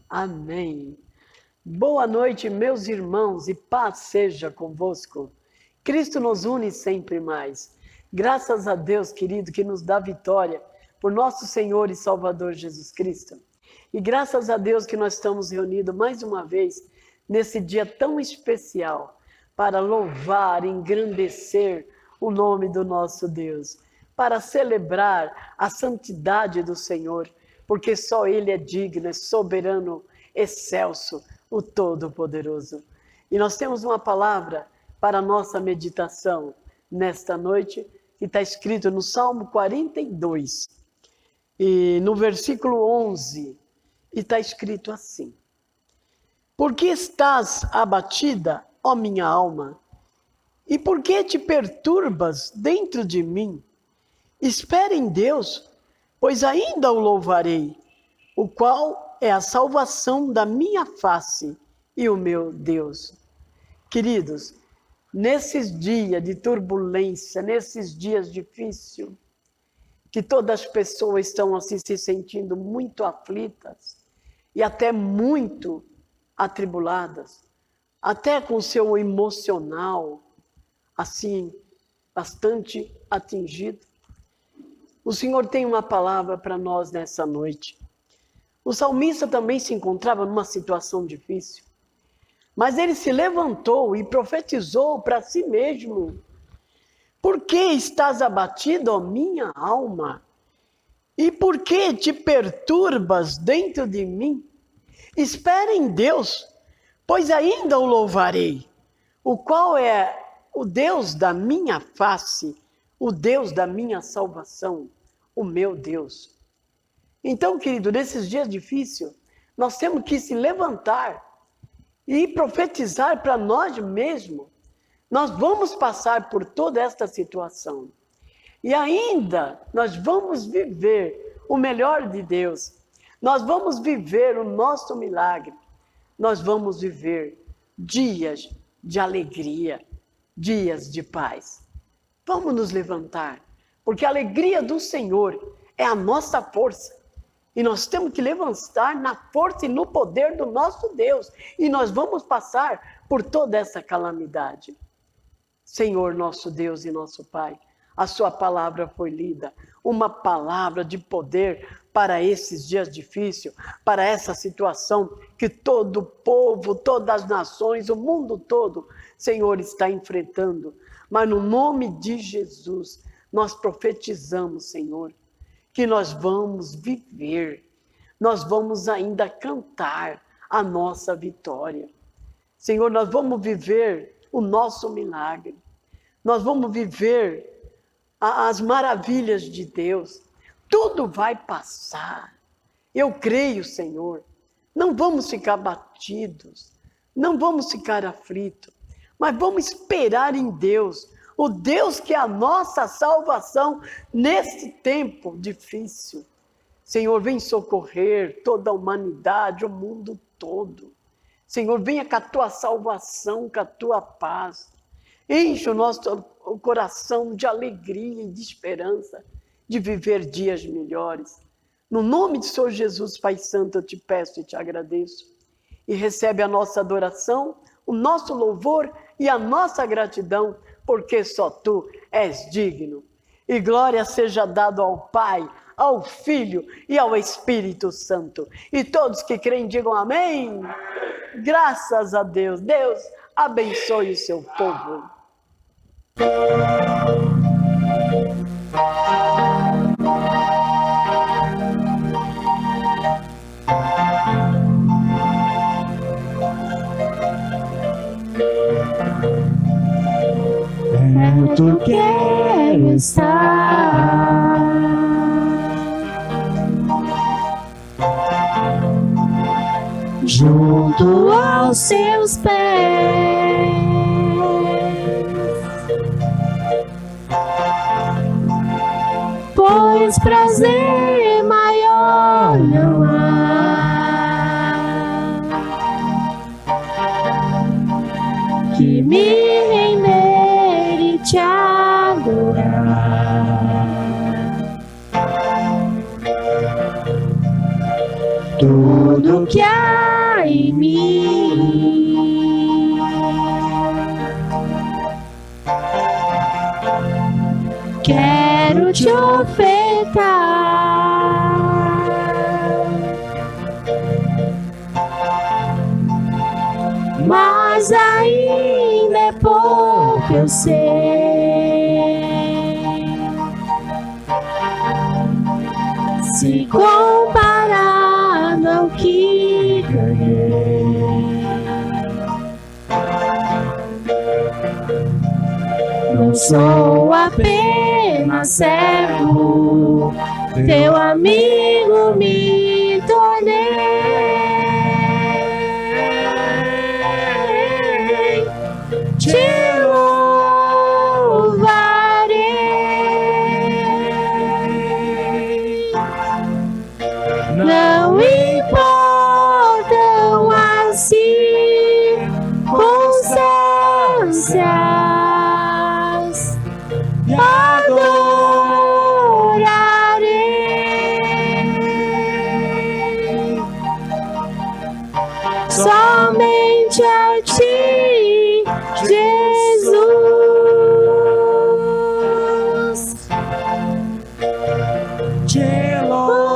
Amém. Boa noite, meus irmãos, e paz seja convosco. Cristo nos une sempre mais. Graças a Deus, querido, que nos dá vitória por nosso Senhor e Salvador Jesus Cristo. E graças a Deus que nós estamos reunidos mais uma vez nesse dia tão especial para louvar e engrandecer o nome do nosso Deus, para celebrar a santidade do Senhor, porque só Ele é digno, é soberano, excelso, o Todo-Poderoso. E nós temos uma palavra para a nossa meditação nesta noite, que está escrito no Salmo 42, e no versículo 11, e está escrito assim: Por que estás abatida, ó minha alma? E por que te perturbas dentro de mim? Espere em Deus, pois ainda o louvarei, o qual é a salvação da minha face e o meu Deus. Queridos, nesses dias de turbulência, nesses dias difíceis, que todas as pessoas estão assim se sentindo muito aflitas e até muito atribuladas, até com o seu emocional assim bastante atingido. O Senhor tem uma palavra para nós nessa noite. O salmista também se encontrava numa situação difícil, mas ele se levantou e profetizou para si mesmo: Por que estás abatido, ó minha alma? E por que te perturbas dentro de mim? Espera em Deus, pois ainda o louvarei, o qual é o Deus da minha face, o Deus da minha salvação, o meu Deus. Então, querido, nesses dias difíceis, nós temos que se levantar e profetizar para nós mesmos. Nós vamos passar por toda esta situação. E ainda nós vamos viver o melhor de Deus. Nós vamos viver o nosso milagre. Nós vamos viver dias de alegria, dias de paz. Vamos nos levantar, porque a alegria do Senhor é a nossa força. E nós temos que levantar na força e no poder do nosso Deus. E nós vamos passar por toda essa calamidade. Senhor, nosso Deus e nosso Pai, a sua palavra foi lida. Uma palavra de poder para esses dias difíceis, para essa situação que todo o povo, todas as nações, o mundo todo, Senhor, está enfrentando. Mas no nome de Jesus, nós profetizamos, Senhor, que nós vamos viver, nós vamos ainda cantar a nossa vitória. Senhor, nós vamos viver o nosso milagre, nós vamos viver as maravilhas de Deus. Tudo vai passar. Eu creio, Senhor. Não vamos ficar batidos, não vamos ficar aflitos, mas vamos esperar em Deus, o Deus que é a nossa salvação nesse tempo difícil. Senhor, vem socorrer toda a humanidade, o mundo todo. Senhor, venha com a tua salvação, com a tua paz. Enche o nosso coração de alegria e de esperança, de viver dias melhores. No nome de Senhor Jesus, Pai Santo, eu te peço e te agradeço. E recebe a nossa adoração, o nosso louvor e a nossa gratidão, porque só tu és digno. E glória seja dada ao Pai, ao Filho e ao Espírito Santo. E todos que creem digam amém. Graças a Deus. Deus abençoe o seu povo. Perto quero estar, junto aos seus pés, pois prazer maior não há que me render e te adorar. Tu tudo que há em mim. Quero te ofertar mas ainda é pouco, eu sei. Se comparado ao que ganhei, não sou apenas servo, teu amigo me tornei. Te louvarei. Não importam as circunstâncias, adorarei somente a ti, Jesus. Te louvarei.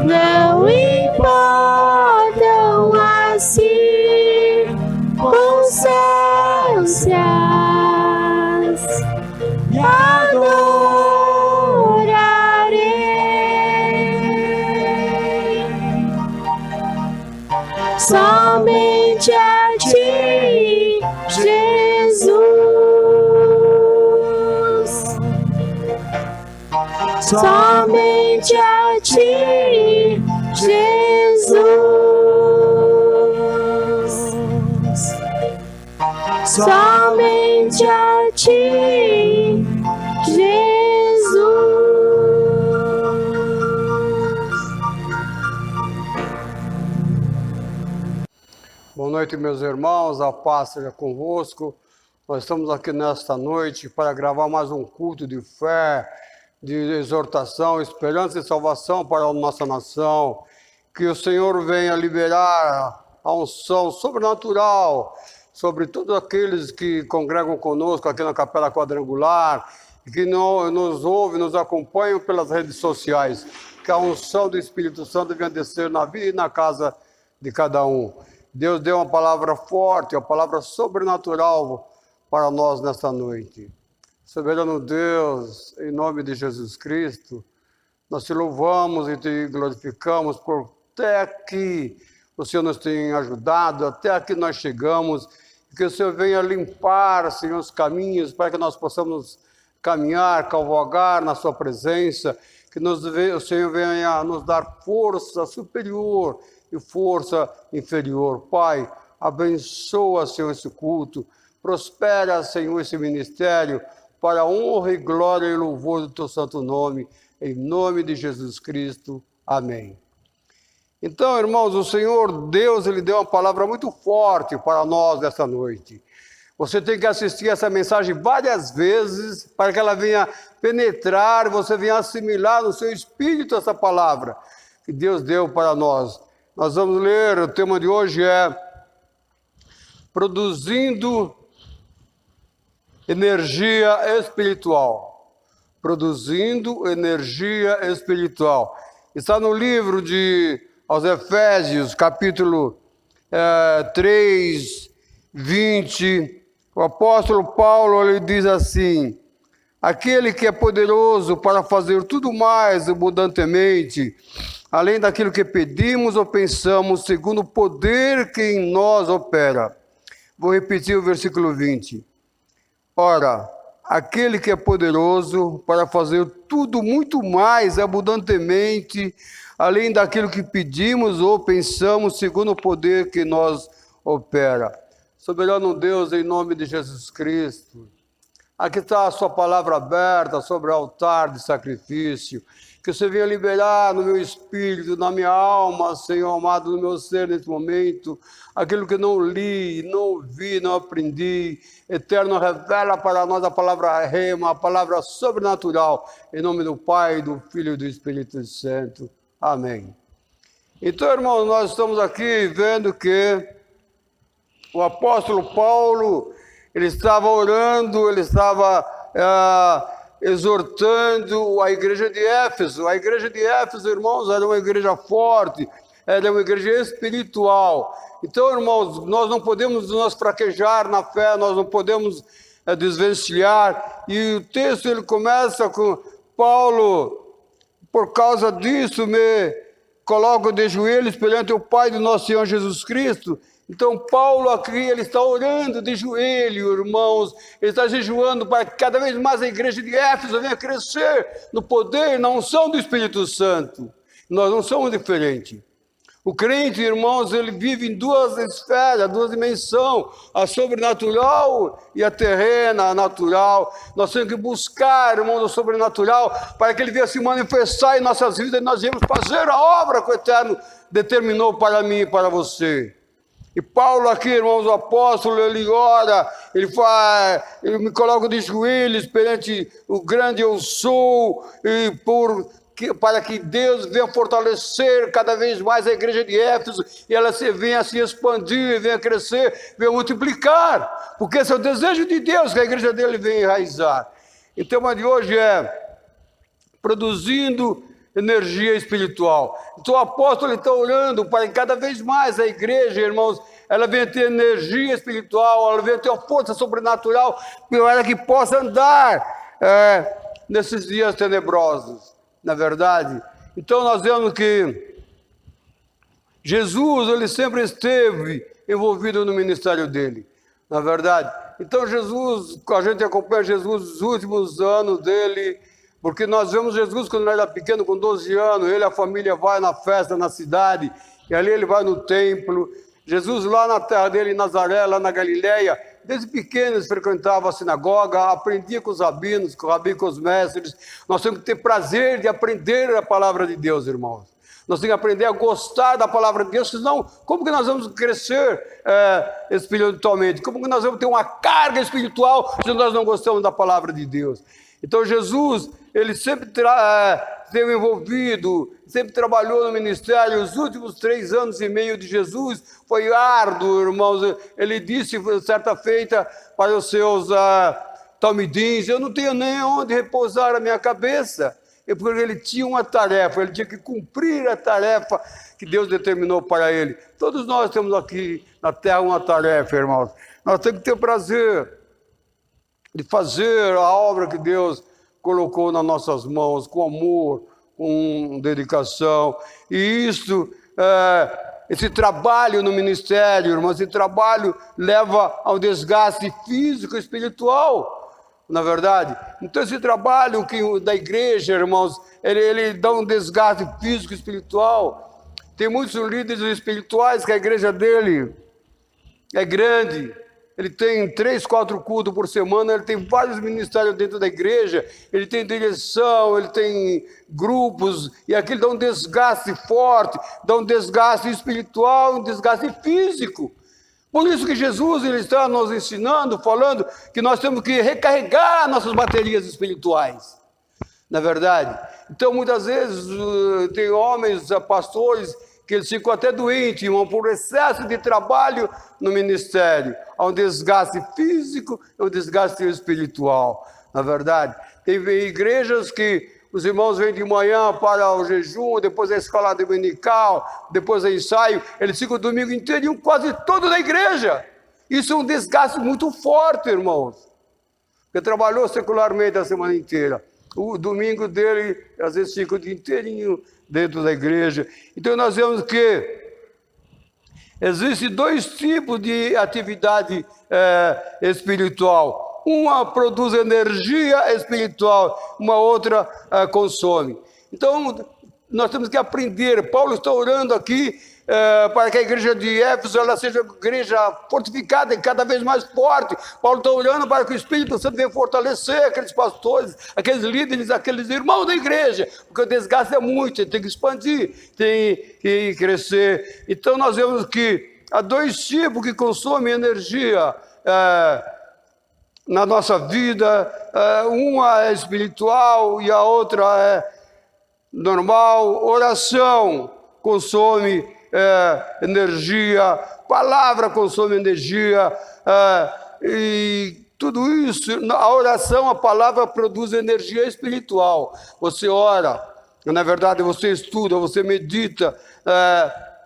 Não importam as circunstâncias, adorarei somente a ti, Jesus. Somente a ti, Jesus. Somente a ti, Jesus. Boa noite, meus irmãos, a paz seja convosco. Nós estamos aqui nesta noite para gravar mais um culto de fé, de exortação, esperança e salvação para a nossa nação. Que o Senhor venha liberar a unção sobrenatural sobre todos aqueles que congregam conosco aqui na Capela Quadrangular, que nos ouvem, nos acompanham pelas redes sociais. Que a unção do Espírito Santo venha descer na vida e na casa de cada um. Deus deu uma palavra forte, uma palavra sobrenatural para nós nesta noite. Soberano Deus, em nome de Jesus Cristo, nós te louvamos e te glorificamos por até aqui o Senhor nos tem ajudado, até aqui nós chegamos, que o Senhor venha limpar, Senhor, os caminhos para que nós possamos caminhar, cavalgar na sua presença, que o Senhor venha nos dar força superior e força inferior. Pai, abençoa, Senhor, esse culto, prospera, Senhor, esse ministério, para a honra e glória e louvor do teu santo nome, em nome de Jesus Cristo. Amém. Então, irmãos, o Senhor Deus, Ele deu uma palavra muito forte para nós nesta noite. Você tem que assistir essa mensagem várias vezes para que ela venha penetrar, você venha assimilar no seu espírito essa palavra que Deus deu para nós. Nós vamos ler, o tema de hoje é Produzindo Energia Espiritual. Produzindo Energia Espiritual. Está no livro aos Efésios, capítulo 3, 20. O apóstolo Paulo ele diz assim: aquele que é poderoso para fazer tudo mais abundantemente, além daquilo que pedimos ou pensamos, segundo o poder que em nós opera. Vou repetir o versículo 20. Ora, aquele que é poderoso para fazer tudo muito mais abundantemente, além daquilo que pedimos ou pensamos, segundo o poder que em nós opera. Soberano Deus, em nome de Jesus Cristo, aqui está a sua palavra aberta sobre o altar de sacrifício. Que você venha liberar no meu espírito, na minha alma, Senhor amado, no meu ser nesse momento, aquilo que não li, não ouvi, não aprendi. Eterno, revela para nós a palavra rema, a palavra sobrenatural, em nome do Pai, do Filho e do Espírito Santo. Amém. Então, irmãos, nós estamos aqui vendo que o apóstolo Paulo, ele estava orando, ele estava exortando a igreja de Éfeso. A igreja de Éfeso, irmãos, era uma igreja forte, era uma igreja espiritual. Então, irmãos, nós não podemos nos fraquejar na fé, nós não podemos desvencilhar. E o texto, ele começa com Paulo, por causa disso me coloco de joelhos perante o Pai do nosso Senhor Jesus Cristo. Então, Paulo aqui, ele está orando de joelho, irmãos, ele está jejuando para que cada vez mais a igreja de Éfeso venha crescer no poder, na unção do Espírito Santo. Nós não somos diferentes. O crente, irmãos, ele vive em duas esferas, duas dimensões, a sobrenatural e a terrena, a natural. Nós temos que buscar, irmãos, o sobrenatural, para que ele venha se manifestar em nossas vidas e nós venhamos fazer a obra que o Eterno determinou para mim e para você. E Paulo aqui, irmãos, o apóstolo, ele ora, ele me coloca de joelhos perante o grande eu sou, para que Deus venha fortalecer cada vez mais a igreja de Éfeso, e ela venha se expandir, venha crescer, venha multiplicar, porque esse é o desejo de Deus, que a igreja dele venha enraizar. O tema de hoje é produzindo energia espiritual. Então o apóstolo está orando para que cada vez mais a igreja, irmãos, ela venha ter energia espiritual, ela venha ter uma força sobrenatural, para que possa andar nesses dias tenebrosos, na verdade. Então nós vemos que Jesus, ele sempre esteve envolvido no ministério dele, na verdade. Então Jesus, a gente acompanha Jesus nos últimos anos dele, porque nós vemos Jesus quando ele era pequeno, com 12 anos, ele e a família vai na festa na cidade, e ali ele vai no templo. Jesus lá na terra dele, em Nazaré, lá na Galileia, desde pequeno ele frequentava a sinagoga, aprendia com os rabinos, com os mestres. Nós temos que ter prazer de aprender a palavra de Deus, irmãos. Nós temos que aprender a gostar da palavra de Deus, senão como que nós vamos crescer espiritualmente? Como que nós vamos ter uma carga espiritual se nós não gostamos da palavra de Deus? Então Jesus, ele sempre esteve envolvido, sempre trabalhou no ministério. Os últimos 3 anos e meio de Jesus foi árduo, irmãos. Ele disse certa feita para os seus talmidins: eu não tenho nem onde repousar a minha cabeça. Porque ele tinha uma tarefa, ele tinha que cumprir a tarefa que Deus determinou para ele. Todos nós temos aqui na terra uma tarefa, irmãos. Nós temos que ter prazer de fazer a obra que Deus colocou nas nossas mãos, com amor, com dedicação. E isso, esse trabalho no ministério, irmãos, esse trabalho leva ao desgaste físico e espiritual, na verdade. Então esse trabalho da igreja, irmãos, ele dá um desgaste físico e espiritual. Tem muitos líderes espirituais que a igreja dele é grande. Ele tem 3, 4 cultos por semana, ele tem vários ministérios dentro da igreja, ele tem direção, ele tem grupos, e aquilo dá um desgaste forte, dá um desgaste espiritual, um desgaste físico. Por isso que Jesus, ele está nos ensinando, falando que nós temos que recarregar nossas baterias espirituais, na verdade. Então muitas vezes tem homens, pastores, que eles ficam até doentes, irmão, por excesso de trabalho no ministério. Há um desgaste físico e um desgaste espiritual, na verdade. Tem igrejas que os irmãos vêm de manhã para o jejum, depois a escola dominical, depois o ensaio, eles ficam o domingo inteiro, quase todo na igreja. Isso é um desgaste muito forte, irmãos. Porque trabalhou secularmente a semana inteira. O domingo dele, às vezes, fica o dia inteirinho dentro da igreja. Então nós vemos que existem 2 tipos de atividade espiritual. Uma produz energia espiritual, uma outra consome. Então nós temos que aprender. Paulo está orando aqui para que a igreja de Éfeso ela seja uma igreja fortificada e cada vez mais forte. Paulo está olhando para que o Espírito Santo venha fortalecer aqueles pastores, aqueles líderes, aqueles irmãos da igreja, porque o desgaste é muito, tem que expandir, tem que crescer. Então nós vemos que há dois tipos que consomem energia na nossa vida, uma é espiritual e a outra é normal. Oração consome energia, palavra consome energia, e tudo isso, a oração, a palavra produz energia espiritual. Você ora, na verdade você estuda, você medita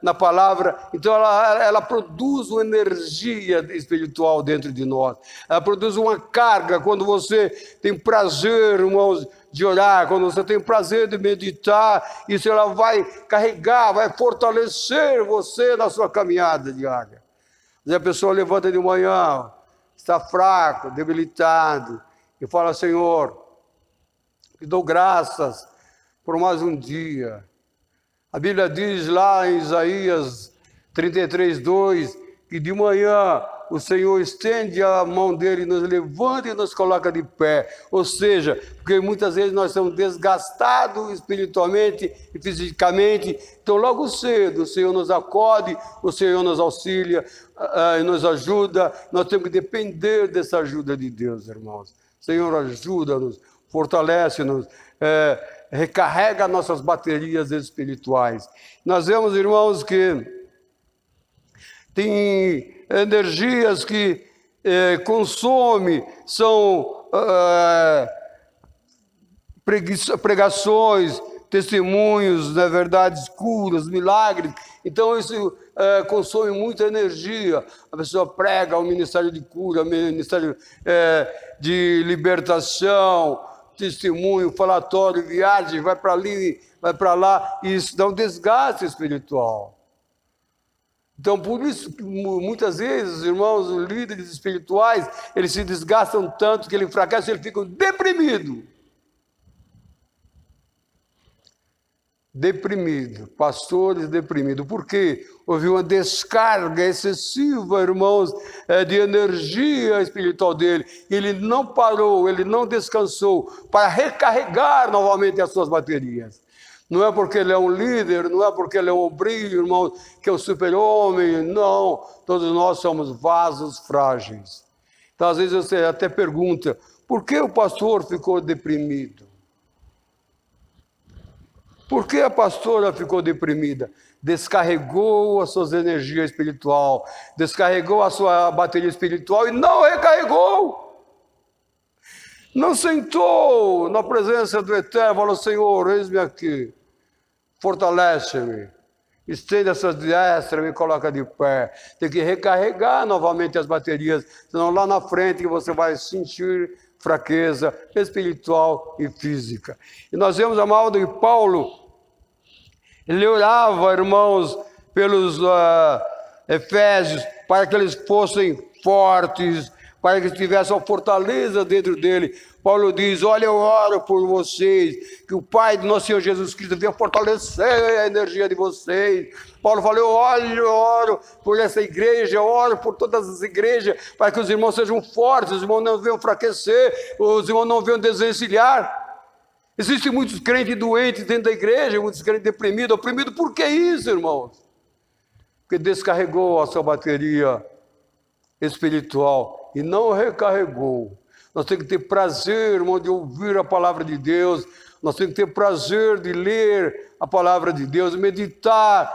na palavra, então ela produz uma energia espiritual dentro de nós, ela produz uma carga. Quando você tem prazer, irmãos, de orar, quando você tem prazer de meditar, isso ela vai carregar, vai fortalecer você na sua caminhada diária. E a pessoa levanta de manhã, está fraco, debilitado, e fala: Senhor, te dou graças por mais um dia. A Bíblia diz lá em Isaías 33:2, que de manhã o Senhor estende a mão dele, nos levanta e nos coloca de pé. Ou seja, porque muitas vezes nós estamos desgastados espiritualmente e fisicamente, então logo cedo o Senhor nos acode, o Senhor nos auxilia e nos ajuda. Nós temos que depender dessa ajuda de Deus, irmãos. Senhor, ajuda-nos, fortalece-nos, recarrega nossas baterias espirituais. Nós vemos, irmãos, que tem energias que consomem, são pregações, testemunhos, na verdade, curas, milagres. Então isso consome muita energia. A pessoa prega o ministério de cura, o ministério de libertação, testemunho, falatório, viagem, vai para ali, vai para lá, e isso dá um desgaste espiritual. Então, por isso, muitas vezes, irmãos, os líderes espirituais, eles se desgastam tanto que ele enfraquece, eles ficam deprimidos. Pastores deprimidos. Por quê? Houve uma descarga excessiva, irmãos, de energia espiritual dele. Ele não parou, ele não descansou para recarregar novamente as suas baterias. Não é porque ele é um líder, não é porque ele é um obreiro, irmão, que é o super-homem. Não, todos nós somos vasos frágeis. Então, às vezes, você até pergunta: por que o pastor ficou deprimido? Por que a pastora ficou deprimida? Descarregou as suas energias espiritual, descarregou a sua bateria espiritual e não recarregou. Não sentou na presença do Eterno, falou: Senhor, eis-me aqui, fortalece-me, estende essa destra, me coloca de pé. Tem que recarregar novamente as baterias, senão lá na frente você vai sentir fraqueza espiritual e física. E nós vemos a malda de Paulo, ele orava, irmãos, pelos Efésios, para que eles fossem fortes, para que tivesse uma fortaleza dentro dele. Paulo diz: olha, eu oro por vocês, que o Pai do nosso Senhor Jesus Cristo venha fortalecer a energia de vocês. Paulo falou: eu oro por essa igreja, eu oro por todas as igrejas, para que os irmãos sejam fortes, os irmãos não venham enfraquecer, os irmãos não venham desvencilhar. Existem muitos crentes doentes dentro da igreja, muitos crentes deprimidos, oprimidos. Por que isso, irmãos? Porque descarregou a sua bateria espiritual e não recarregou. Nós temos que ter prazer, irmão, de ouvir a palavra de Deus. Nós temos que ter prazer de ler a palavra de Deus, meditar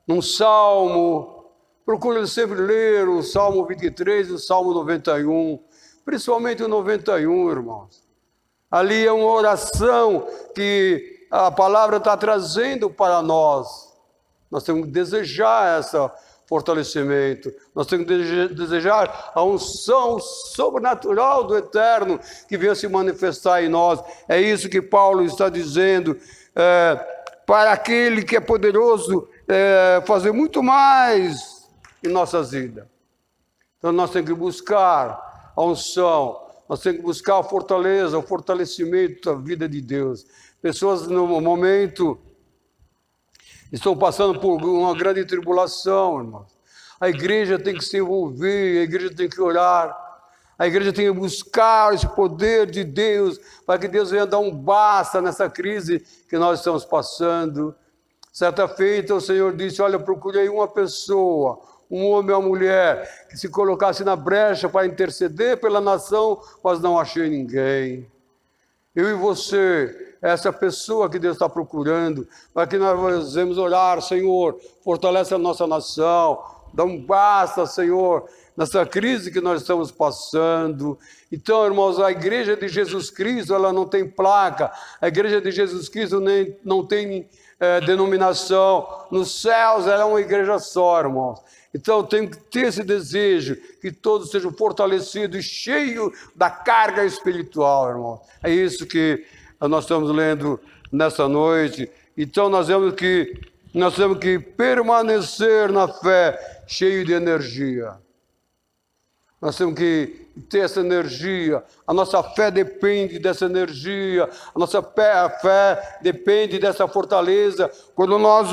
num salmo. Procure sempre ler o Salmo 23 e o Salmo 91, principalmente o 91, irmãos. Ali é uma oração que a palavra está trazendo para nós. Nós temos que desejar esse fortalecimento. Nós temos que desejar a unção sobrenatural do Eterno que venha se manifestar em nós. É isso que Paulo está dizendo. Para aquele que é poderoso fazer muito mais em nossas vidas. Então nós temos que buscar a unção. Nós temos que buscar a fortaleza, o fortalecimento da vida de Deus. Pessoas no momento estão passando por uma grande tribulação, irmãos. A igreja tem que se envolver, a igreja tem que orar, a igreja tem que buscar esse poder de Deus, para que Deus venha dar um basta nessa crise que nós estamos passando. Certa feita o Senhor disse, olha, procurei uma pessoa, um homem ou uma mulher, que se colocasse na brecha para interceder pela nação, mas não achei ninguém. Eu e você, essa pessoa que Deus está procurando, para que nós vamos orar, Senhor, fortalece a nossa nação, dá um basta, Senhor, nessa crise que nós estamos passando. Então, irmãos, a igreja de Jesus Cristo, ela não tem placa, a igreja de Jesus Cristo não tem denominação, nos céus ela é uma igreja só, irmãos. Então, tem que ter esse desejo, que todos sejam fortalecidos e cheios da carga espiritual, irmão. É isso que nós estamos lendo nessa noite. Então, nós temos que permanecer na fé, cheio de energia. Nós temos que ter essa energia, a nossa fé depende dessa energia, a nossa fé depende dessa fortaleza. Quando nós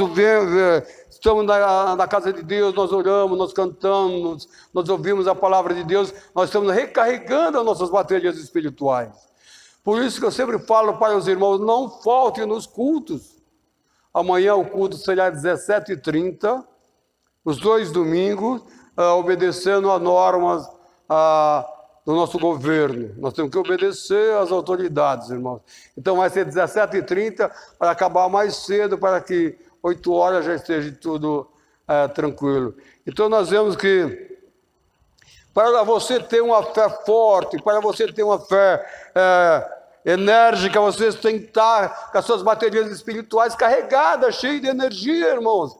estamos na casa de Deus, nós oramos, nós cantamos, nós ouvimos a palavra de Deus, nós estamos recarregando as nossas baterias espirituais. Por isso que eu sempre falo para os irmãos, não faltem nos cultos. Amanhã o culto será às 17h30, os 2 domingos, obedecendo a normas do nosso governo. Nós temos que obedecer às autoridades, irmãos. Então vai ser 17h30 para acabar mais cedo, para que 8 horas já esteja tudo tranquilo. Então nós vemos que para você ter uma fé forte, para você ter uma fé enérgica, você tem que estar com as suas baterias espirituais carregadas, cheias de energia, irmãos.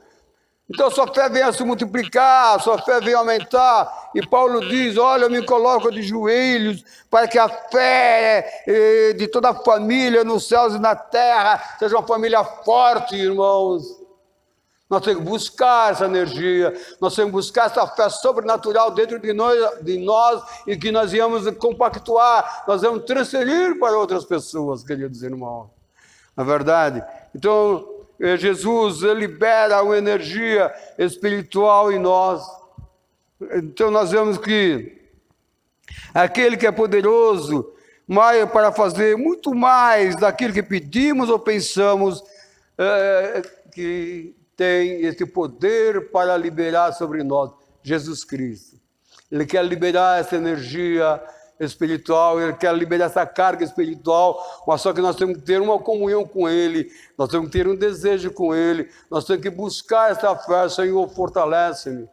Então sua fé vem a se multiplicar, sua fé vem a aumentar. E Paulo diz, olha, eu me coloco de joelhos para que a fé de toda a família nos céus e na terra seja uma família forte, irmãos. Nós temos que buscar essa energia, nós temos que buscar essa fé sobrenatural dentro de nós e que nós íamos compactuar, nós vamos transferir para outras pessoas, queridos irmãos. Na verdade, então Jesus libera uma energia espiritual em nós. Então nós vemos que aquele que é poderoso para fazer muito mais daquilo que pedimos ou pensamos, que tem esse poder para liberar sobre nós, Jesus Cristo. Ele quer liberar essa energia espiritual, ele quer liberar essa carga espiritual, mas só que nós temos que ter uma comunhão com ele, nós temos que ter um desejo com ele, nós temos que buscar essa fé. Senhor, fortalece-me,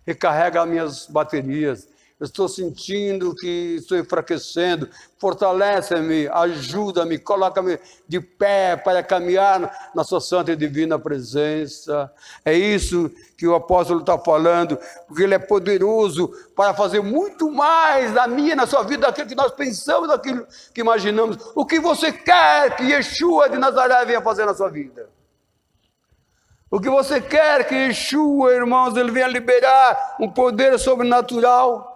recarrega as minhas baterias, eu estou sentindo que estou enfraquecendo, fortalece-me, ajuda-me, coloca-me de pé para caminhar na sua santa e divina presença. É isso que o apóstolo está falando, porque ele é poderoso para fazer muito mais na minha e na sua vida, daquilo que nós pensamos, daquilo que imaginamos. O que você quer que Yeshua de Nazaré venha fazer na sua vida? O que você quer que Yeshua, irmãos, ele venha liberar um poder sobrenatural?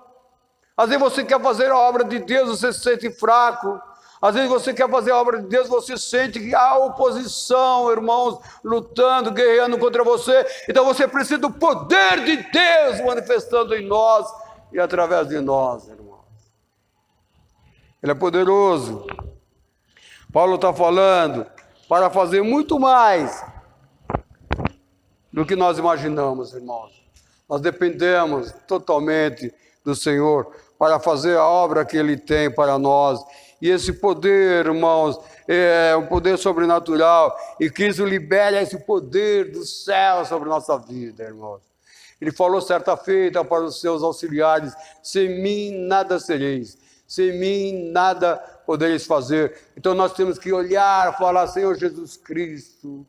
Às vezes você quer fazer a obra de Deus, você se sente fraco. Às vezes você quer fazer a obra de Deus, você sente que há oposição, irmãos, lutando, guerreando contra você. Então você precisa do poder de Deus manifestando em nós e através de nós, irmãos. Ele é poderoso. Paulo está falando para fazer muito mais do que nós imaginamos, irmãos. Nós dependemos totalmente do Senhor para fazer a obra que Ele tem para nós. E esse poder, irmãos, é um poder sobrenatural. E Cristo libera esse poder do céu sobre a nossa vida, irmãos. Ele falou certa feita para os seus auxiliares, sem mim nada sereis, sem mim nada podereis fazer. Então nós temos que olhar, falar, Senhor Jesus Cristo,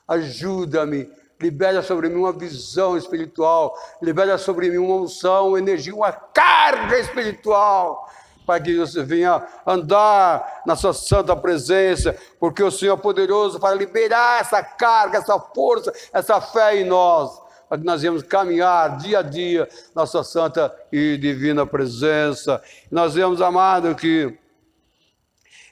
ajuda-me. Libera sobre mim uma visão espiritual, libera sobre mim uma unção, uma energia, uma carga espiritual, para que você venha andar na sua santa presença, porque o Senhor é poderoso para liberar essa carga, essa força, essa fé em nós, para que nós venhamos caminhar dia a dia na sua santa e divina presença. Nós vemos, amado, que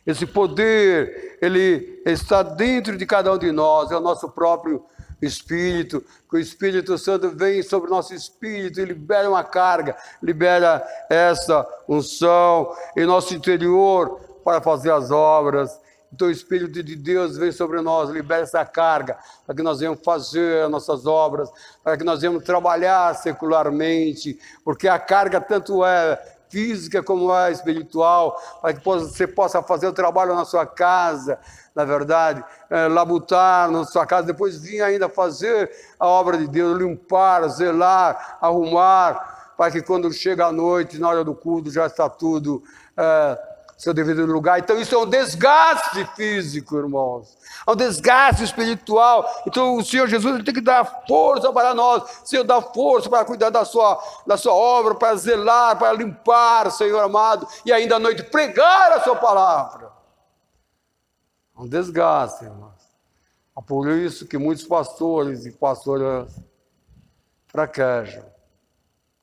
esse poder, ele está dentro de cada um de nós, é o nosso próprio Espírito, que o Espírito Santo vem sobre o nosso espírito e libera uma carga, libera essa unção em nosso interior para fazer as obras. Então o Espírito de Deus vem sobre nós, libera essa carga, para que nós venhamos fazer as nossas obras, para que nós venhamos trabalhar secularmente, porque a carga tanto é física como é espiritual, para que você possa fazer o trabalho na sua casa, na verdade, labutar na sua casa, depois vir ainda fazer a obra de Deus, limpar, zelar, arrumar, para que quando chega a noite, na hora do culto, já está tudo seu devido lugar. Então isso é um desgaste físico, irmãos, é um desgaste espiritual. Então o Senhor Jesus tem que dar força para nós, Senhor, dá força para cuidar da sua obra, para zelar, para limpar, Senhor amado, e ainda à noite pregar a sua palavra. É um desgaste, irmãos. É por isso que muitos pastores e pastoras fraquejam.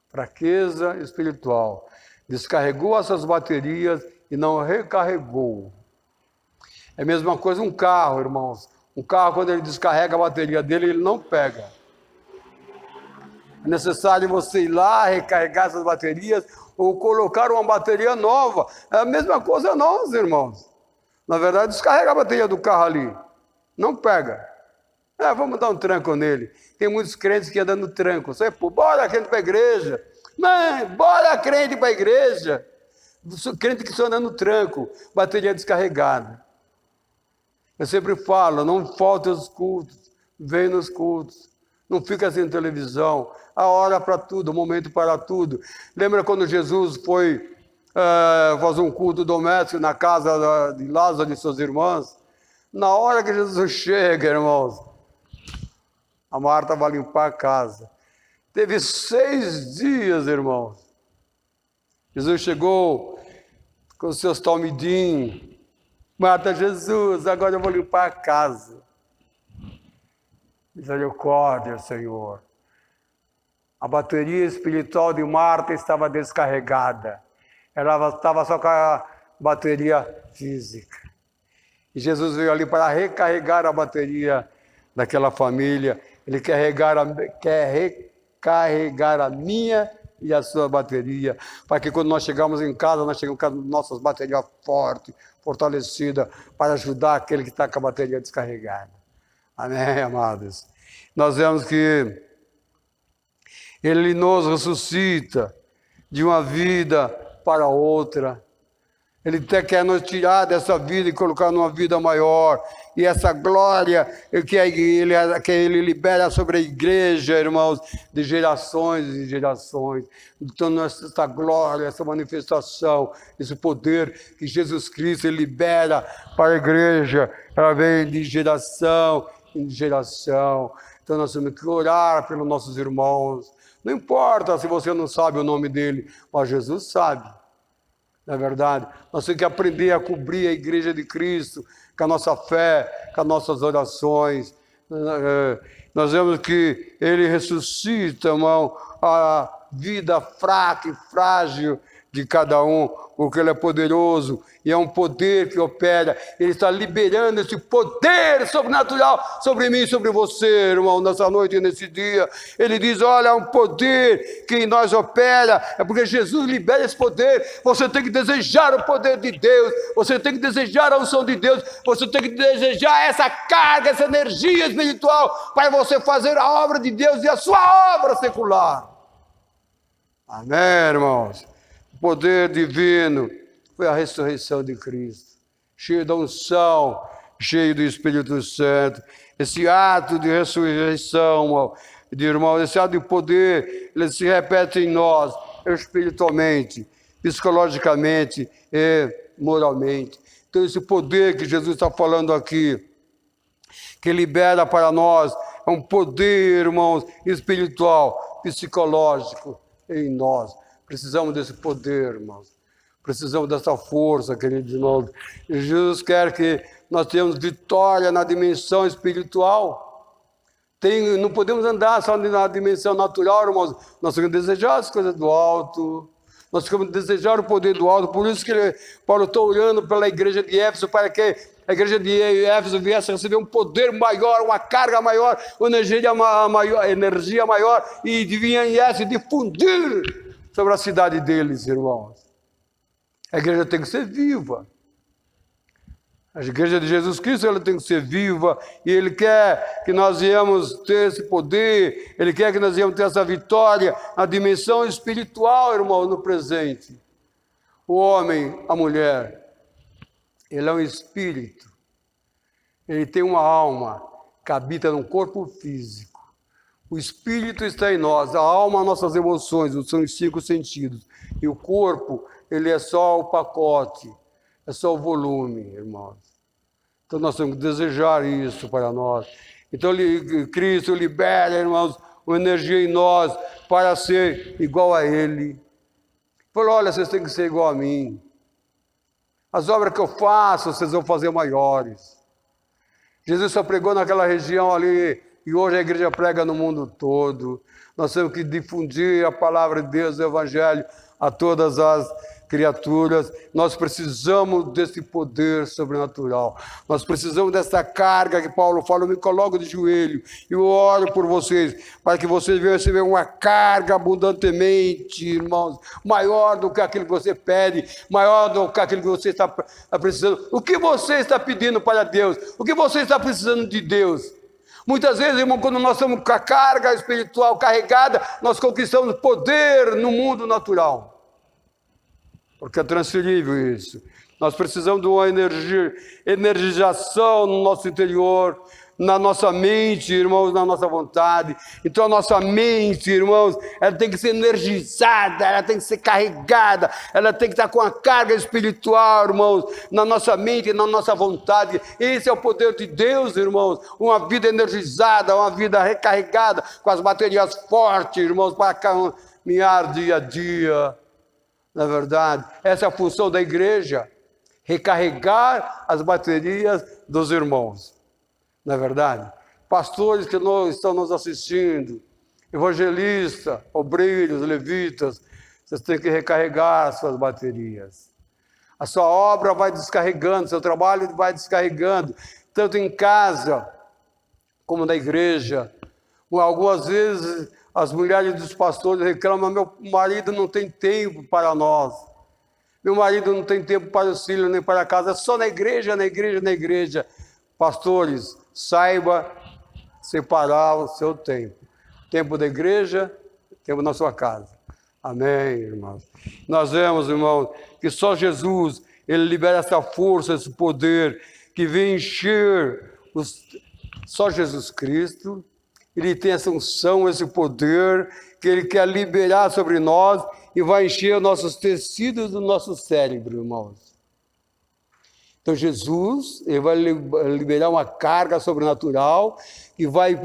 Fraqueza espiritual. Descarregou essas baterias e não recarregou. É a mesma coisa um carro, irmãos. Um carro, quando ele descarrega a bateria dele, ele não pega. É necessário você ir lá, recarregar essas baterias ou colocar uma bateria nova. É a mesma coisa nós, irmãos. Na verdade, descarrega a bateria do carro ali. Não pega. Vamos dar um tranco nele. Tem muitos crentes que andam no tranco. Você, bora crente para a igreja. Mãe, bora crente para a igreja. Crente que só anda no tranco, bateria descarregada. Eu sempre falo, não falta os cultos, vem nos cultos. Não fica sem televisão. A hora para tudo, o momento para tudo. Lembra quando Jesus foi fazer um culto doméstico na casa de Lázaro e suas irmãs? Na hora que Jesus chega, irmãos, a Marta vai limpar a casa. Teve 6 dias, irmãos. Jesus chegou com os seus talmidim. Marta, Jesus, agora eu vou limpar a casa. Misericórdia, Senhor. A bateria espiritual de Marta estava descarregada. Ela estava só com a bateria física. E Jesus veio ali para recarregar a bateria daquela família. Ele quer recarregar a minha e a sua bateria, para que quando nós chegamos em casa, nós chegamos com as nossas baterias fortes, fortalecidas, para ajudar aquele que está com a bateria descarregada. Amém, amados? Nós vemos que Ele nos ressuscita de uma vida para outra. Ele até quer nos tirar dessa vida e colocar numa vida maior. E essa glória que ele libera sobre a igreja, irmãos, de gerações e gerações. Então, essa glória, essa manifestação, esse poder que Jesus Cristo libera para a igreja, ela vem de geração em geração. Então, nós temos que orar pelos nossos irmãos. Não importa se você não sabe o nome dele, mas Jesus sabe. Na verdade, nós temos que aprender a cobrir a igreja de Cristo com a nossa fé, com as nossas orações. Nós vemos que Ele ressuscita, irmão, a vida fraca e frágil de cada um, porque Ele é poderoso e é um poder que opera. Ele está liberando esse poder sobrenatural sobre mim e sobre você, irmão, nessa noite e nesse dia. Ele diz, olha, é um poder que em nós opera, é porque Jesus libera esse poder. Você tem que desejar o poder de Deus, você tem que desejar a unção de Deus, você tem que desejar essa carga, essa energia espiritual para você fazer a obra de Deus e a sua obra secular. Amém, irmãos? O poder divino foi a ressurreição de Cristo, cheio da unção, cheio do Espírito Santo. Esse ato de ressurreição, irmão, esse ato de poder, ele se repete em nós, espiritualmente, psicologicamente e moralmente. Então, esse poder que Jesus está falando aqui, que libera para nós, é um poder, irmãos, espiritual, psicológico em nós. Precisamos desse poder, irmãos. Precisamos dessa força, queridos irmãos. Jesus quer que nós tenhamos vitória na dimensão espiritual. Não podemos andar só na dimensão natural, irmãos. Nós temos que desejar as coisas do alto. Nós temos que desejar o poder do alto. Por isso que Paulo está orando pela igreja de Éfeso, para que a igreja de Éfeso viesse a receber um poder maior, uma carga maior, uma energia maior, e viesse difundir sobre a cidade deles, irmãos. A igreja tem que ser viva. A igreja de Jesus Cristo, ela tem que ser viva, e Ele quer que nós venhamos ter esse poder, Ele quer que nós venhamos ter essa vitória, a dimensão espiritual, irmão, no presente. O homem, a mulher, ele é um espírito, ele tem uma alma que habita num corpo físico. O espírito está em nós, a alma, nossas emoções, são os 5 sentidos, e o corpo, ele é só o pacote, é só o volume, irmãos. Então nós temos que desejar isso para nós. Então Cristo libera, irmãos, uma energia em nós para ser igual a Ele. Falou, olha, vocês têm que ser igual a mim. As obras que eu faço, vocês vão fazer maiores. Jesus só pregou naquela região ali, e hoje a igreja prega no mundo todo. Nós temos que difundir a palavra de Deus, o Evangelho, a todas as criaturas. Nós precisamos desse poder sobrenatural. Nós precisamos dessa carga que Paulo fala. Eu me coloco de joelho e eu oro por vocês, para que vocês venham receber uma carga abundantemente, irmãos, maior do que aquilo que você pede, maior do que aquilo que você está precisando. O que você está pedindo para Deus? O que você está precisando de Deus? Muitas vezes, irmão, quando nós estamos com a carga espiritual carregada, nós conquistamos poder no mundo natural. Porque é transferível isso. Nós precisamos de uma energização no nosso interior, na nossa mente, irmãos, na nossa vontade. Então a nossa mente, irmãos, ela tem que ser energizada, ela tem que ser carregada, ela tem que estar com a carga espiritual, irmãos, na nossa mente, na nossa vontade. Esse é o poder de Deus, irmãos. Uma vida energizada, uma vida recarregada, com as baterias fortes, irmãos, para caminhar dia a dia. Na verdade, essa é a função da igreja, recarregar as baterias dos irmãos. Na verdade, pastores que estão nos assistindo, evangelistas, obreiros, levitas, vocês têm que recarregar as suas baterias. A sua obra vai descarregando, seu trabalho vai descarregando, tanto em casa como na igreja. Algumas vezes as mulheres dos pastores reclamam, meu marido não tem tempo para nós. Meu marido não tem tempo para os filhos, nem para a casa. É só na igreja, na igreja, na igreja. Pastores, saiba separar o seu tempo. Tempo da igreja, tempo na sua casa. Amém, irmãos. Nós vemos, irmãos, que só Jesus, Ele libera essa força, esse poder, que vem encher só Jesus Cristo. Ele tem essa unção, esse poder, que Ele quer liberar sobre nós e vai encher os nossos tecidos do nosso cérebro, irmãos. Então Jesus, Ele vai liberar uma carga sobrenatural que vai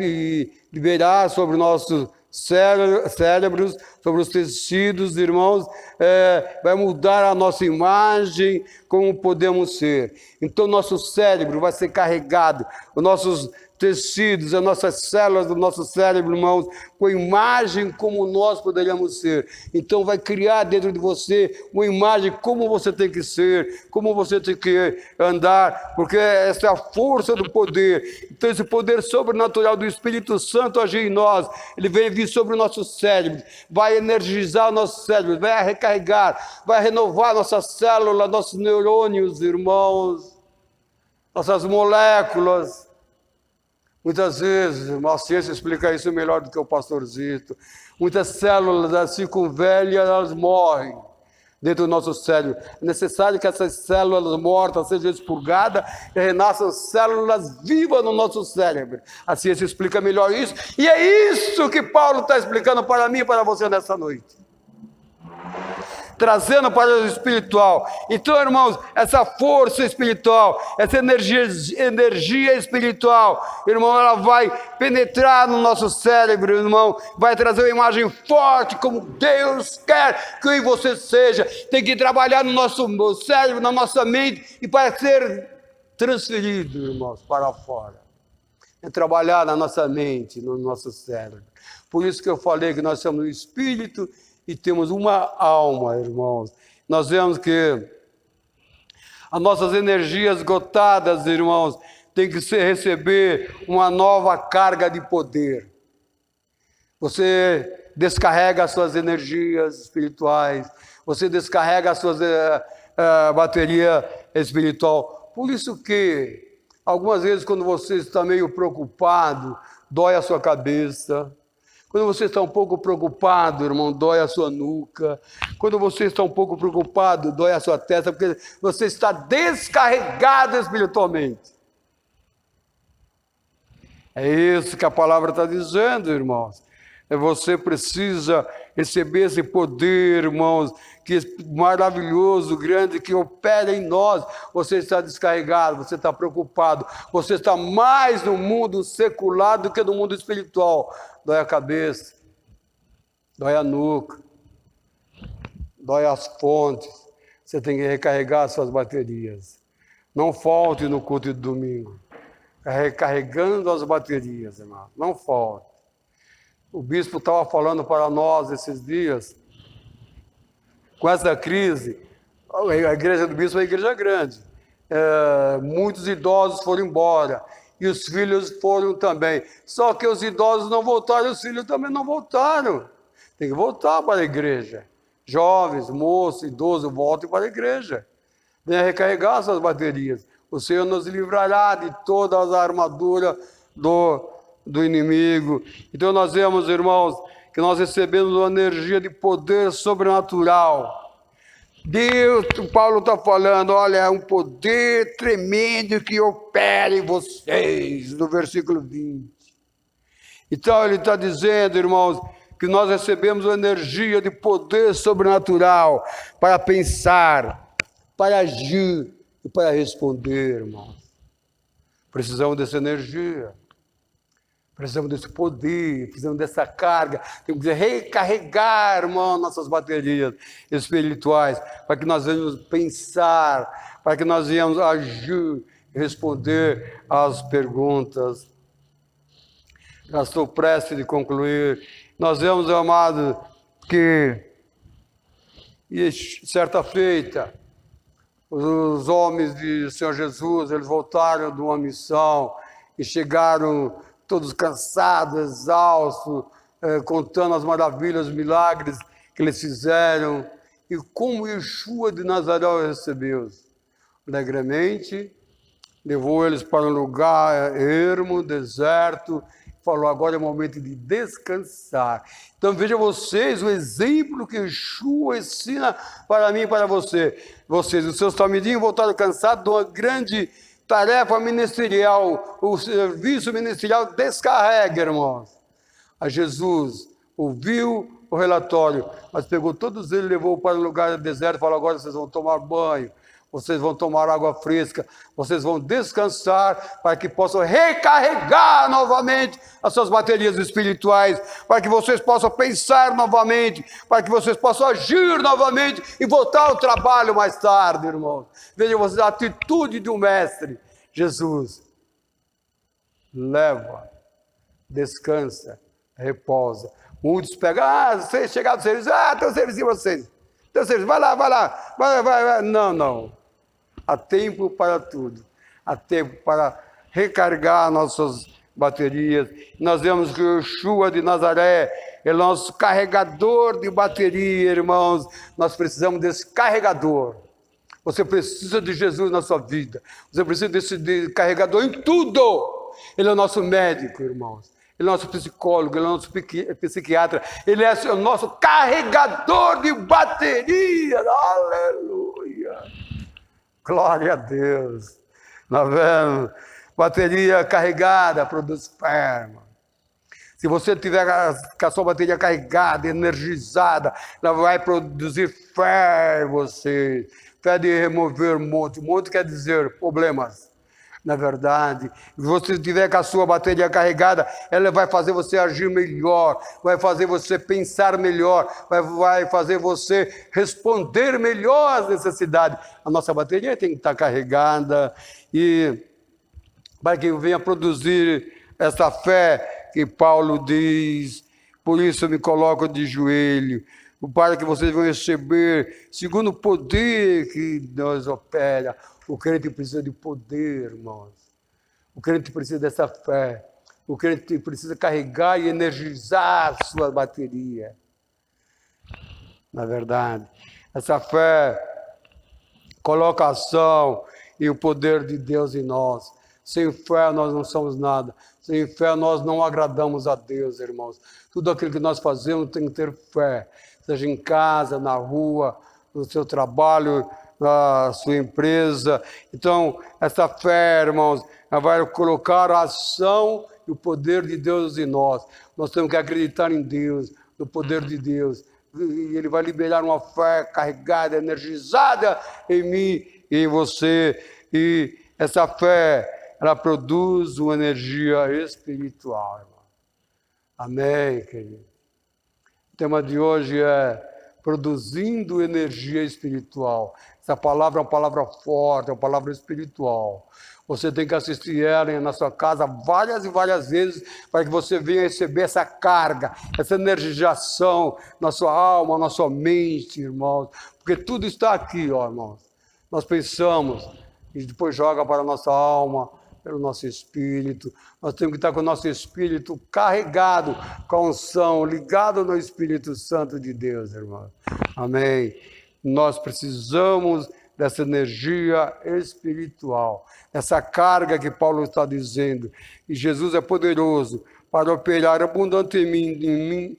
liberar sobre nossos cérebros, sobre os tecidos, irmãos, vai mudar a nossa imagem, como podemos ser. Então nosso cérebro vai ser carregado, os nossos tecidos, as nossas células do nosso cérebro, irmãos, com a imagem como nós poderíamos ser. Então vai criar dentro de você uma imagem como você tem que ser, como você tem que andar, porque essa é a força do poder. Então esse poder sobrenatural do Espírito Santo agir em nós, ele vem vir sobre o nosso cérebro, vai energizar o nosso cérebro, vai recarregar, vai renovar nossas células, nossos neurônios, irmãos, nossas moléculas. Muitas vezes, a ciência explica isso melhor do que o pastor Zito. Muitas células assim com velhas, elas morrem dentro do nosso cérebro. É necessário que essas células mortas sejam expurgadas e renasçam células vivas no nosso cérebro. A ciência explica melhor isso. E é isso que Paulo está explicando para mim e para você nessa noite. Trazendo para o espiritual. Então, irmãos, essa força espiritual, essa energia espiritual, irmão, ela vai penetrar no nosso cérebro, irmão, vai trazer uma imagem forte, como Deus quer que você seja. Tem que trabalhar no nosso cérebro, na nossa mente, e para ser transferido, irmãos, para fora. É trabalhar na nossa mente, no nosso cérebro. Por isso que eu falei que nós somos o espírito e temos uma alma, irmãos. Nós vemos que As nossas energias esgotadas, irmãos, tem que receber uma nova carga de poder. Você descarrega as suas energias espirituais, você descarrega a sua bateria espiritual. Por isso que, algumas vezes, quando você está meio preocupado, dói a sua cabeça. Quando você está um pouco preocupado, irmão, dói a sua nuca. Quando você está um pouco preocupado, dói a sua testa, porque você está descarregado espiritualmente. É isso que a palavra está dizendo, irmãos. Você precisa receber esse poder, irmãos, que é maravilhoso, grande, que opera em nós. Você está descarregado, você está preocupado, você está mais no mundo secular do que no mundo espiritual. Dói a cabeça, dói a nuca, dói as fontes. Você tem que recarregar suas baterias. Não falte no culto de domingo. Recarregando as baterias, irmão. Não falte. O bispo estava falando para nós esses dias, com essa crise, a igreja do bispo é uma igreja grande. Muitos idosos foram embora e os filhos foram também. Só que os idosos não voltaram e os filhos também não voltaram. Tem que voltar para a igreja. Jovens, moços, idosos, voltem para a igreja. Venha recarregar suas baterias. O Senhor nos livrará de toda a armadura do inimigo. Então nós vemos, irmãos, que nós recebemos uma energia de poder sobrenatural. Deus, Paulo está falando, olha, é um poder tremendo que opera em vocês, no versículo 20. Então ele está dizendo, irmãos, que nós recebemos uma energia de poder sobrenatural para pensar, para agir e para responder, irmãos. Precisamos dessa energia. Precisamos desse poder, precisamos dessa carga, temos que recarregar, irmão, nossas baterias espirituais, para que nós venhamos pensar, para que nós venhamos agir, responder às perguntas. Já estou prestes de concluir. Nós vemos, amado, que certa feita, os homens de Senhor Jesus, eles voltaram de uma missão e chegaram todos cansados, exaustos, contando as maravilhas, os milagres que eles fizeram. E como Yeshua de Nazaré recebeu-os? Alegremente, levou eles para um lugar ermo, deserto, falou, agora é o momento de descansar. Então vejam vocês o exemplo que Yeshua ensina para mim e para vocês. Vocês, os seus famidinhos voltaram cansados de uma grande tarefa ministerial, o serviço ministerial descarrega, irmãos. A Jesus ouviu o relatório, mas pegou todos eles, levou para um lugar deserto e falou, agora vocês vão tomar banho, vocês vão tomar água fresca, vocês vão descansar para que possam recarregar novamente as suas baterias espirituais, para que vocês possam pensar novamente, para que vocês possam agir novamente e voltar ao trabalho mais tarde, irmãos. Vejam vocês a atitude de um mestre. Jesus leva, descansa, repousa. Muitos pegam, vocês chegaram do serviço, tem um serviço em vocês. Tem um serviço, vai lá. Vai. Não. Há tempo para tudo. Há tempo para recarregar nossas baterias. Nós vemos que o Yeshua de Nazaré é nosso carregador de bateria, irmãos. Nós precisamos desse carregador. Você precisa de Jesus na sua vida. Você precisa desse carregador em tudo. Ele é o nosso médico, irmãos. Ele é o nosso psicólogo, ele é o nosso psiquiatra. Ele é o nosso carregador de bateria. Aleluia. Glória a Deus. Nós vemos. Bateria carregada produz fé, irmão. Se você tiver com a sua bateria carregada, energizada, ela vai produzir fé em você. Fé de remover monte. Monte quer dizer problemas. Na verdade, se você tiver com a sua bateria carregada, ela vai fazer você agir melhor, vai fazer você pensar melhor, vai fazer você responder melhor às necessidades. A nossa bateria tem que estar carregada e para que venha produzir essa fé que Paulo diz. Por isso eu me coloco de joelho, para que vocês vão receber, segundo o poder que nós opera. O crente precisa de poder, irmãos. O crente precisa dessa fé. O crente precisa carregar e energizar a sua bateria. Na verdade, essa fé coloca a ação e o poder de Deus em nós. Sem fé nós não somos nada. Sem fé nós não agradamos a Deus, irmãos. Tudo aquilo que nós fazemos tem que ter fé. Seja em casa, na rua, no seu trabalho, na sua empresa. Então, essa fé, irmãos, ela vai colocar a ação e o poder de Deus em nós. Nós temos que acreditar em Deus, no poder de Deus. E Ele vai liberar uma fé carregada, energizada em mim e em você. E essa fé, ela produz uma energia espiritual, irmão. Amém, querido? O tema de hoje é produzindo energia espiritual. Essa palavra é uma palavra forte, é uma palavra espiritual. Você tem que assistir ela na sua casa várias e várias vezes para que você venha receber essa carga, essa energização na sua alma, na sua mente, irmãos. Porque tudo está aqui, ó, irmãos. Nós pensamos e depois joga para a nossa alma, pelo nosso espírito. Nós temos que estar com o nosso espírito carregado com a unção, ligado no Espírito Santo de Deus, irmão. Amém. Nós precisamos dessa energia espiritual, essa carga que Paulo está dizendo. E Jesus é poderoso para operar abundante em mim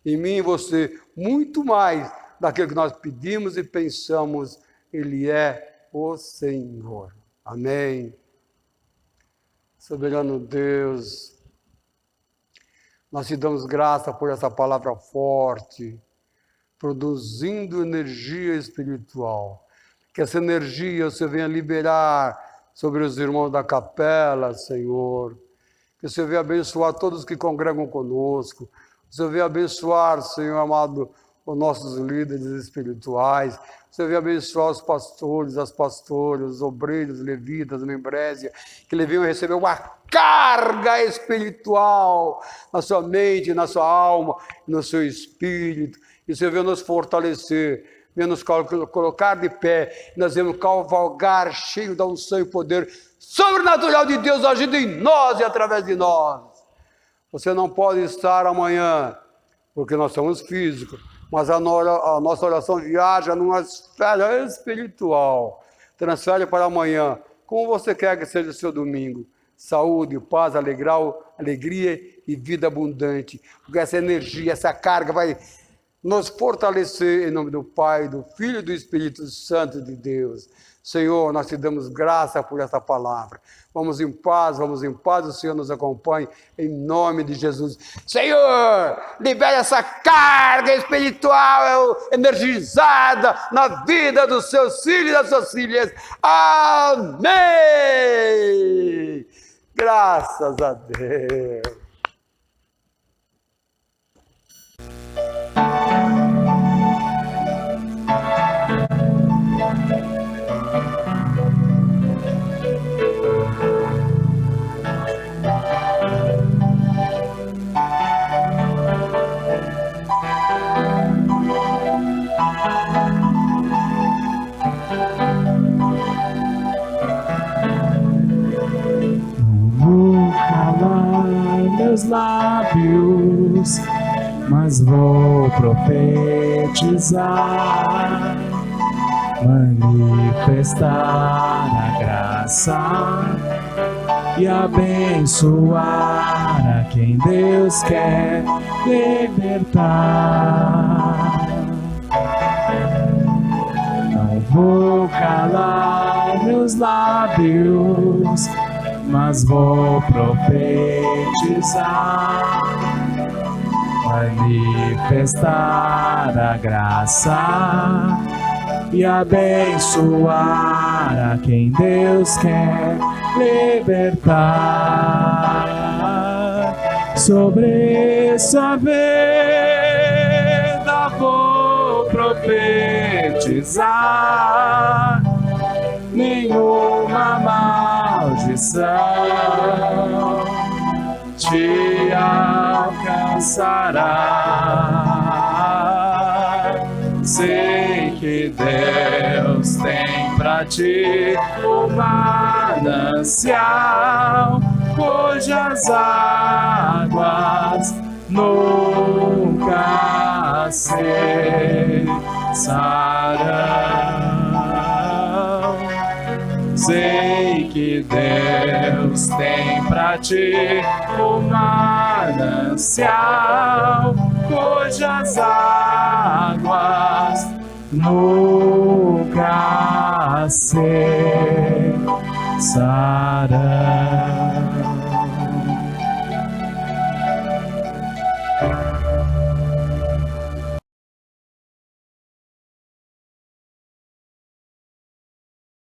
e você, muito mais daquilo que nós pedimos e pensamos. Ele é o Senhor. Amém. Soberano Deus, nós te damos graça por essa palavra forte, produzindo energia espiritual. Que essa energia você venha liberar sobre os irmãos da capela, Senhor. Que você venha abençoar todos que congregam conosco. Você venha abençoar, Senhor amado, os nossos líderes espirituais. Você venha abençoar os pastores, as pastoras, os obreiros, levitas, membrésia, que eles venham receber uma carga espiritual na sua mente, na sua alma, no seu espírito. E você venha nos fortalecer, venha nos colocar de pé, e nós vamos cavalgar cheio da unção e poder sobrenatural de Deus agindo em nós e através de nós. Você não pode estar amanhã, porque nós somos físicos, mas a nossa oração viaja numa esfera espiritual. Transfere para amanhã, como você quer que seja o seu domingo. Saúde, paz, alegria e vida abundante. Porque essa energia, essa carga vai nos fortalecer em nome do Pai, do Filho e do Espírito Santo de Deus. Senhor, nós te damos graça por essa palavra. Vamos em paz, o Senhor nos acompanhe, em nome de Jesus. Senhor, libere essa carga espiritual energizada na vida dos seus filhos e das suas filhas. Amém! Graças a Deus. Meus lábios, mas vou profetizar, manifestar a graça e abençoar a quem Deus quer libertar. Não vou calar meus lábios, mas vou profetizar, manifestar a graça e abençoar a quem Deus quer libertar. Sobre essa vida vou profetizar, nenhuma maldição te alcançará. Sei que Deus tem pra ti um manancial cujas águas nunca cessarão. Sei que Deus tem pra ti um manancial cujas águas nunca cessarão.